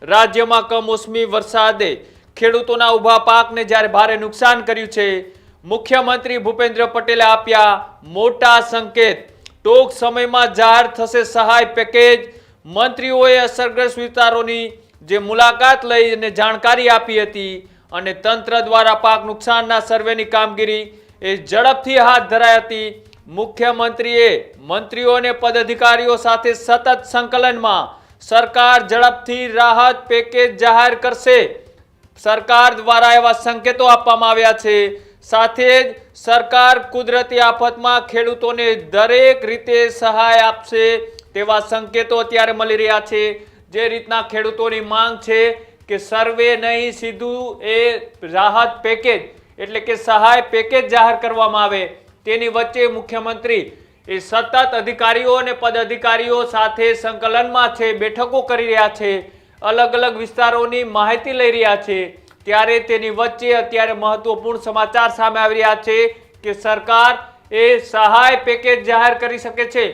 રાજ્યમાં કમોસમી વરસાદે ખેડૂતોના ઊભા પાકને જ્યારે ભારે નુકસાન કર્યું છે। મુખ્યમંત્રી ભૂપેન્દ્ર પટેલે આપ્યા મોટા સંકેત। ટૂંક સમયમાં જાહેર થશે સહાય પેકેજ। મંત્રીઓએ અસરગ્રસ્ત વિસ્તારોની જે મુલાકાત લઈને જાણકારી આપી હતી અને તંત્ર દ્વારા પાક નુકસાનના સર્વેની કામગીરી એ ઝડપથી હાથ ધરાઈ હતી। મુખ્યમંત્રીએ મંત્રીઓ અને પદાધિકારીઓ સાથે સતત સંકલનમાં સરકાર ઝડપથી રાહત પેકેજ જાહેર કરશે। સરકાર દ્વારા એવા સંકેતો આપવામાં આવ્યા છે। સાથે જ સરકાર કુદરતી આફતમાં ખેડૂતોને દરેક રીતે સહાય આપશે તેવા સંકેતો અત્યારે મળી રહ્યા છે। જે રીતના ખેડૂતોની માંગ છે કે સર્વે નહીં સીધું એ રાહત પેકેજ એટલે કે સહાય પેકેજ જાહેર કરવામાં આવે, તેની વચ્ચે મુખ્યમંત્રી એ સતત અધિકારીઓ અને પદાધિકારીઓ સાથે સંકલનમાં છે, બેઠકો કરી રહ્યા છે, અલગ અલગ વિસ્તારોની માહિતી લઈ રહ્યા છે। ત્યારે તેની વચ્ચે અત્યારે મહત્વપૂર્ણ સમાચાર સામે આવી રહ્યા છે કે સરકાર એ સહાય પેકેજ જાહેર કરી શકે છે।